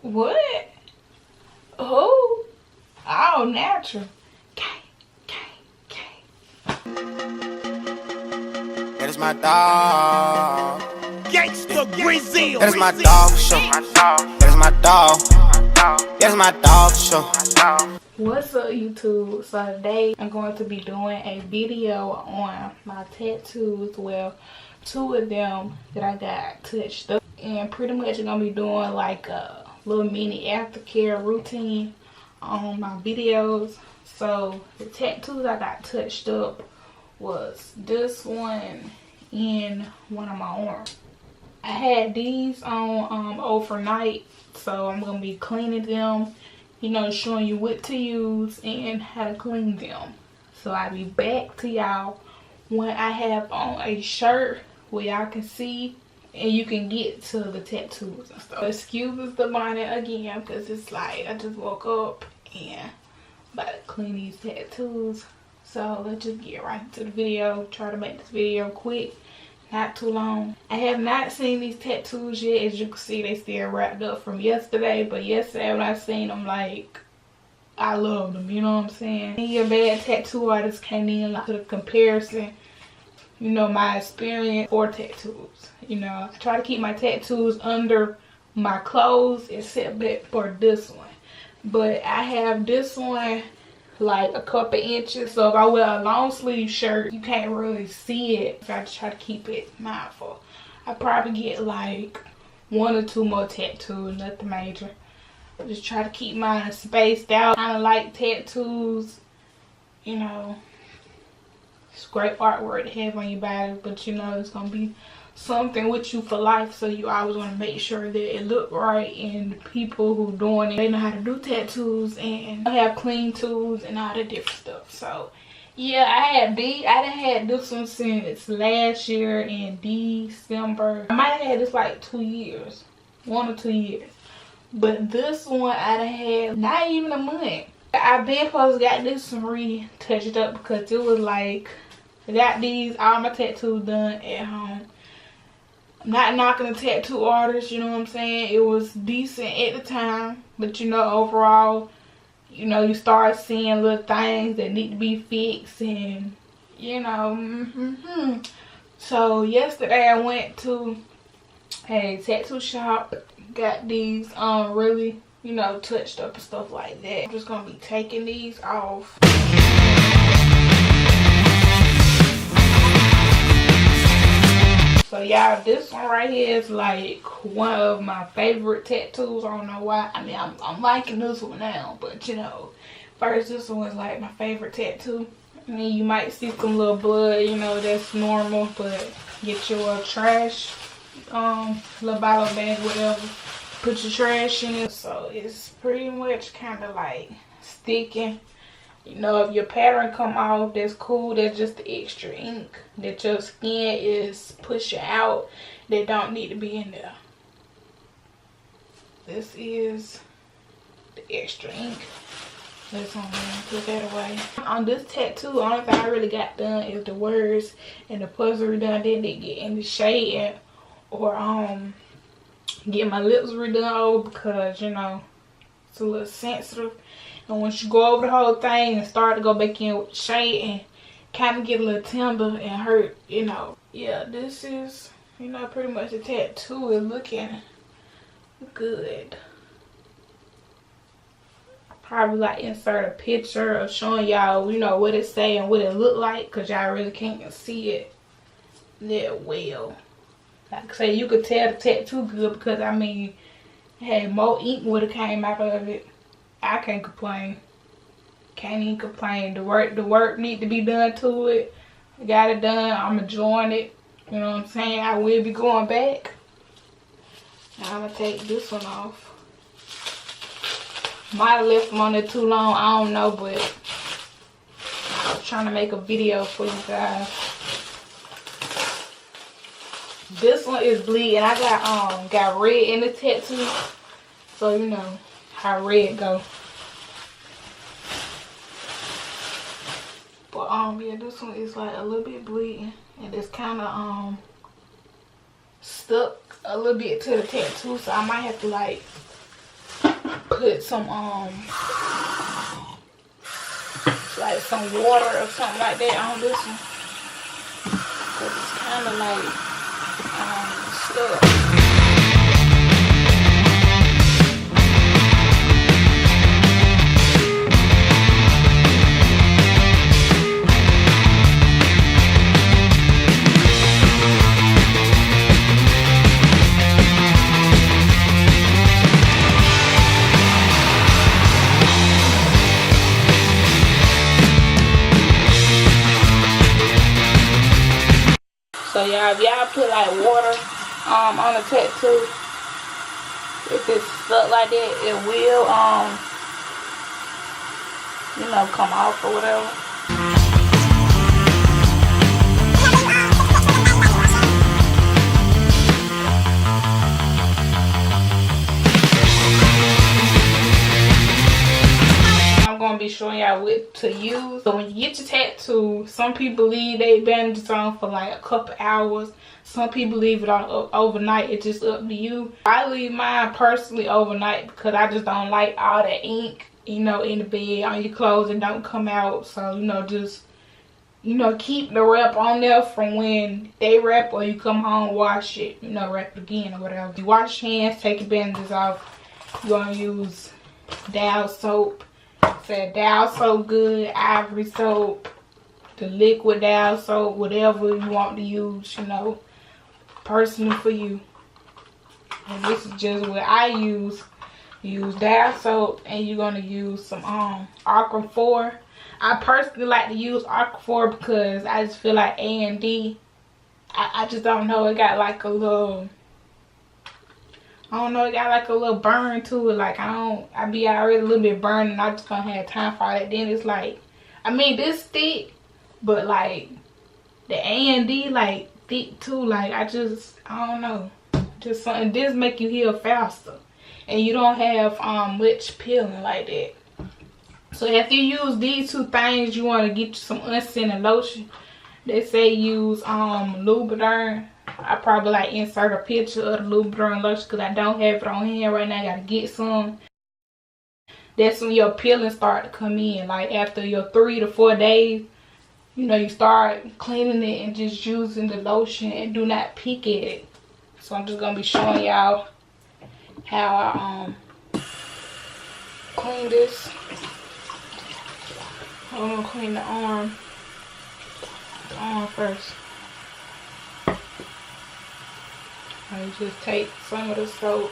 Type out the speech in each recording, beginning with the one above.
What? Who? All.Natural. That is my dog. Gangsta Brazil. That is my dog show. That is my dog. That is my dog show. What's up, YouTube? So today I'm going to be doing a video on my tattoos. Well, 2 of them that I got touched up, and pretty much I'm gonna be doing like a little mini aftercare routine on my videos. So the tattoos I got touched up was this one and one on my arm. I had these on overnight, so I'm gonna be cleaning them, you know, showing you what to use and how to clean them. So I'll be back to y'all when I have on a shirt where y'all can see and you can get to the tattoos and stuff. Excuse the bonnet again, because it's like I just woke up and about to clean these tattoos. So let's just get right into the video. Try to make this video quick, not too long. I have not seen these tattoos yet. As you can see, they still wrapped up from yesterday. But yesterday when I seen them, like, I love them, you know what I'm saying? Any a bad tattoo artist can't even like to the comparison, you know, my experience for tattoos. You know, I try to keep my tattoos under my clothes except for this one. But I have this one like a couple inches, so if I wear a long sleeve shirt you can't really see it. So I just try to keep it mindful. I probably get like 1 or 2 more tattoos, nothing major. I just try to keep mine spaced out. I don't like tattoos, you know, it's great artwork to have on your body, but you know it's gonna be something with you for life, so you always want to make sure that it look right, and the people who doing it, they know how to do tattoos and have clean tools and all the different stuff. So yeah, I done had this one since last year in December. I might have had this like 2 years, 1 or 2 years, but this one I done had not even a month. I've been supposed to got this one retouched up because it was like I got all my tattoos done at home. Not knocking the tattoo artist, you know what I'm saying? It was decent at the time, but you know, overall, you know, you start seeing little things that need to be fixed, and you know, So yesterday I went to a tattoo shop, got these really, you know, touched up and stuff like that. I'm just gonna be taking these off. So y'all, this one right here is like one of my favorite tattoos. I don't know why. I mean, I'm liking this one now, but you know, first this one was like my favorite tattoo. I mean, you might see some little blood, you know, that's normal, but get your trash, little bottle bag, whatever, put your trash in it. So it's pretty much kind of like sticking. You know, if your pattern come off, that's cool. That's just the extra ink that your skin is pushing out that don't need to be in there. This is the extra ink. Let's put that away. On this tattoo, the only thing I really got done is the words and the puzzle redone. Didn't get in the shade or get my lips redone over because, you know, it's a little sensitive. And once you go over the whole thing and start to go back in with the shade and kind of get a little tender and hurt, you know. Yeah, this is, you know, pretty much the tattoo is looking good. Probably like insert a picture of showing y'all, you know, what it say and what it look like, because y'all really can't see it that well. Like I say, you could tell the tattoo good because, I mean, hey, more ink would have came out of it. I can't complain. Can't even complain. The work need to be done to it. I got it done. I'm enjoying it. You know what I'm saying? I will be going back. Now I'm gonna take this one off. Might have left them on there too long. I don't know, but I was trying to make a video for you guys. This one is bleeding. I got red in the tattoo, so you know how red go. But yeah, this one is like a little bit bleeding, and it's kind of stuck a little bit to the tattoo, so I might have to like put some like some water or something like that on this one, cause it's kind of like stuck. So y'all, if y'all put like water on the tattoo, if it's stuck like that, it will you know, come off or whatever. I'm gonna be showing y'all what to use. So when you get your tattoo, some people leave they bandages on for like a couple hours. Some people leave it on overnight. It's just up to you. I leave mine personally overnight because I just don't like all that ink, you know, in the bed on your clothes and don't come out. So, you know, just, you know, keep the wrap on there from when they wrap, or you come home, wash it, you know, wrap it again or whatever. You wash your hands, take your bandages off. You're gonna use Dow soap. Said Dow soap good, Ivory soap, the liquid Dow soap, whatever you want to use, you know, personally for you. And this is just what I use. Use Dow soap, and you're gonna use some Aqua 4. I personally like to use Aqua 4 because I just feel like A&D, I just don't know, it got like a little, I don't know, it got like a little burn to it. Like I be already a little bit burned, and I just don't have time for it. Then it's like, I mean, this thick, but like the A&D like thick too. Like I don't know, just something. This make you heal faster, and you don't have much peeling like that. So if you use these two things, you want to get you some unscented lotion. They say use Lubriderm. I probably like insert a picture of the Lubriderm lotion because I don't have it on hand right now. I gotta get some. That's when your peeling start to come in. Like after your 3 to 4 days, you know, you start cleaning it and just using the lotion, and do not peek at it. So I'm just gonna be showing y'all how I clean this. I'm gonna clean the arm first. I just take some of the soap.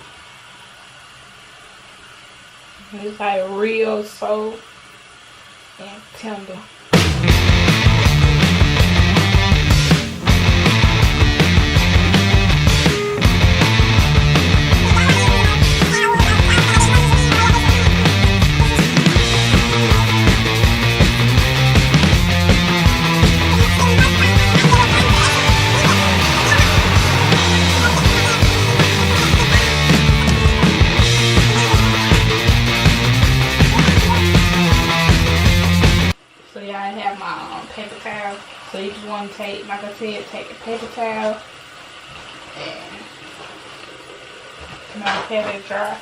It's like real soap and tender. Paper towel. So you just want to take, like I said, take a paper towel and, you know, have it dry.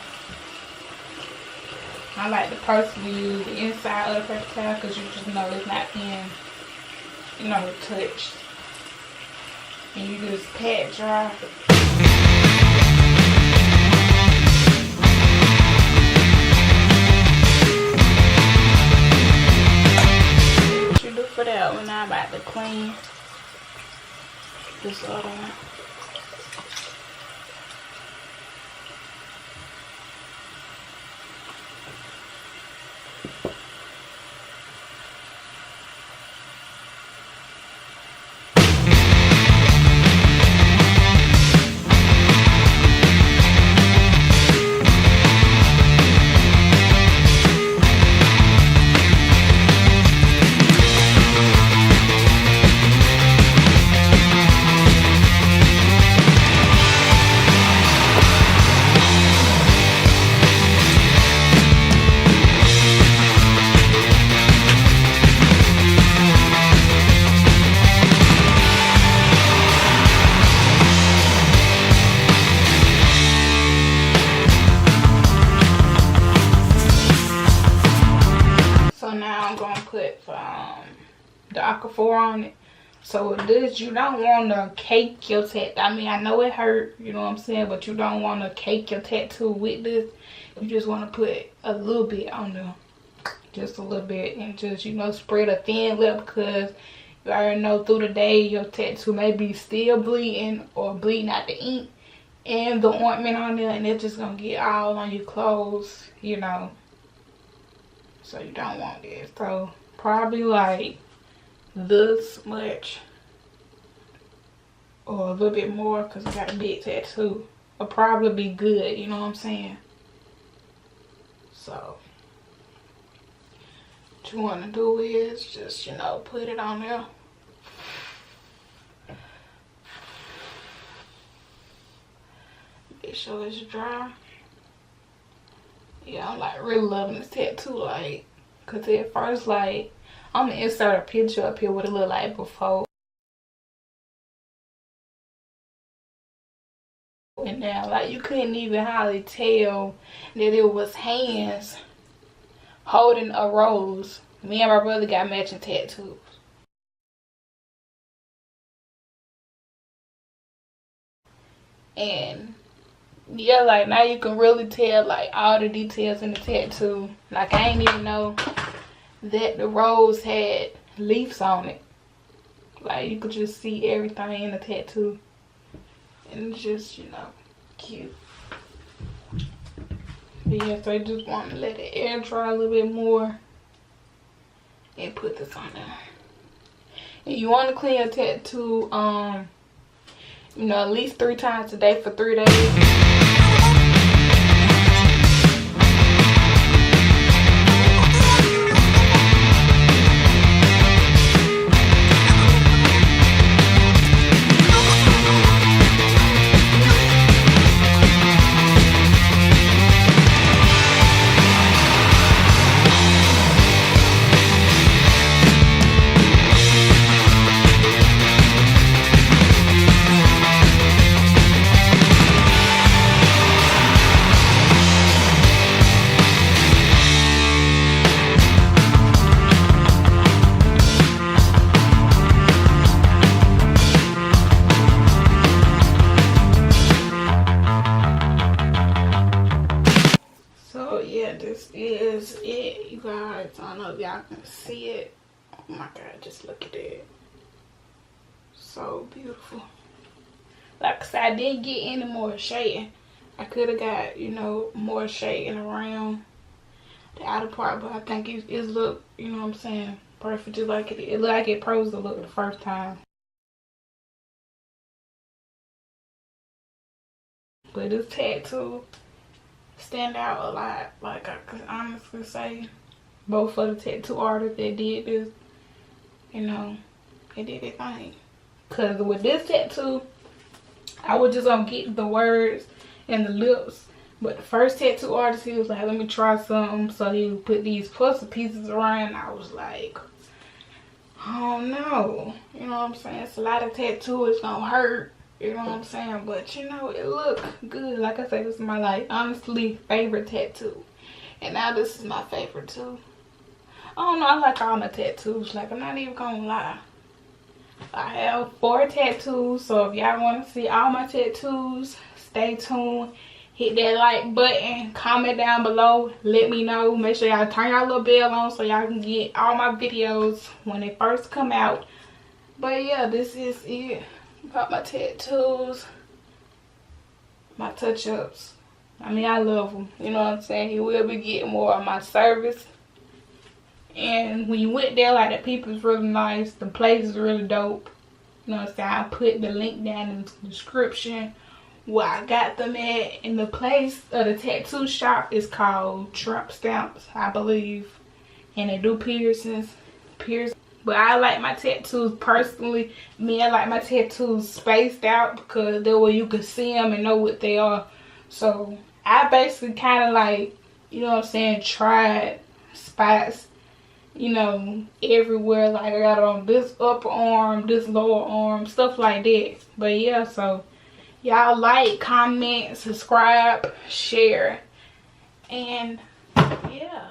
I like to personally use the inside of the paper towel because you just know it's not being, you know, touched. And you just pat dry. For that when I'm about to clean this other one. put the Aquaphor on it. So with this, you don't want to cake your tattoo. I mean, I know it hurt, you know what I'm saying, but you don't want to cake your tattoo with this. You just want to put a little bit on there, just a little bit, and just, you know, spread a thin lip, because you already know through the day your tattoo may be still bleeding or bleeding out the ink and the ointment on there, and it's just gonna get all on your clothes, you know. So you don't want this. So probably like this much or a little bit more, because I got a big tattoo, will probably be good, you know what I'm saying. So what you want to do is just, you know, put it on there. Make sure it's dry. Yeah, I'm like really loving this tattoo, like, cause at first, like, I'm gonna insert a picture up here what it looked like before and now. Like, you couldn't even hardly tell that it was hands holding a rose. Me and my brother got matching tattoos. And yeah, like, now you can really tell like all the details in the tattoo. Like, I ain't even know that the rose had leaves on it. Like, you could just see everything in the tattoo, and it's just, you know, cute. But yeah, so I just want to let it air dry a little bit more and put this on there. And you want to clean your tattoo, you know, at least 3 times a day for 3 days. This is it, you guys. I don't know if y'all can see it. Oh my god, just look at it. So beautiful. Like I said, I didn't get any more shading. I could have got, you know, more shading around the outer part, but I think it's look, you know what I'm saying, perfect, just like it looked like it posed to look the first time. But this tattoo stand out a lot. Like, I could honestly say both of the tattoo artists that did this, you know, they did their thing. Because with this tattoo, I was just gonna get the words and the lips, but the first tattoo artist, he was like, let me try something. So he would put these puzzle pieces around. I was like, oh no, you know what I'm saying, it's a lot of tattoo, it's gonna hurt. You know what I'm saying? But, you know, it look good. Like I said, this is my, like, honestly favorite tattoo. And now this is my favorite too. I don't know, I like all my tattoos. Like, I'm not even gonna lie. I have 4 tattoos. So if y'all want to see all my tattoos, stay tuned. Hit that like button. Comment down below. Let me know. Make sure y'all turn your little bell on so y'all can get all my videos when they first come out. But yeah, this is it. Got my tattoos, my touch-ups. I mean, I love them. You know what I'm saying? He will be getting more of my service. And when you went there, like, the people is really nice. The place is really dope. You know what I'm saying? I put the link down in the description where I got them at. And the place of the tattoo shop is called Tramp Stamps, I believe. And they do piercings. But I like my tattoos personally. I like my tattoos spaced out, because that way you can see them and know what they are. So I basically kind of, like, you know what I'm saying, tried spots, you know, everywhere. Like, I got it on this upper arm, this lower arm, stuff like that. But yeah, so y'all like, comment, subscribe, share, and yeah.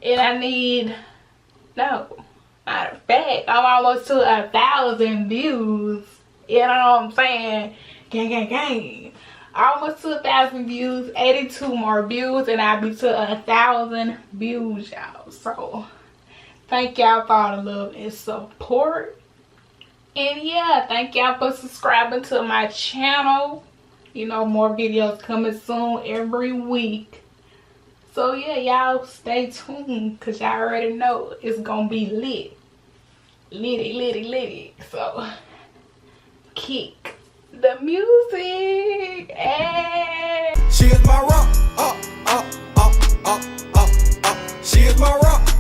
And I need No, matter of fact, I'm almost to 1,000 views. You know what I'm saying? Gang, gang, gang. Almost to 1,000 views, 82 more views, and I'll be to 1,000 views, y'all. So thank y'all for all the love and support. And yeah, thank y'all for subscribing to my channel. You know, more videos coming soon every week. So yeah, y'all stay tuned, because y'all already know it's gonna be lit. Litty, litty, litty. So kick the music. Hey. She is my rock. She is my rock.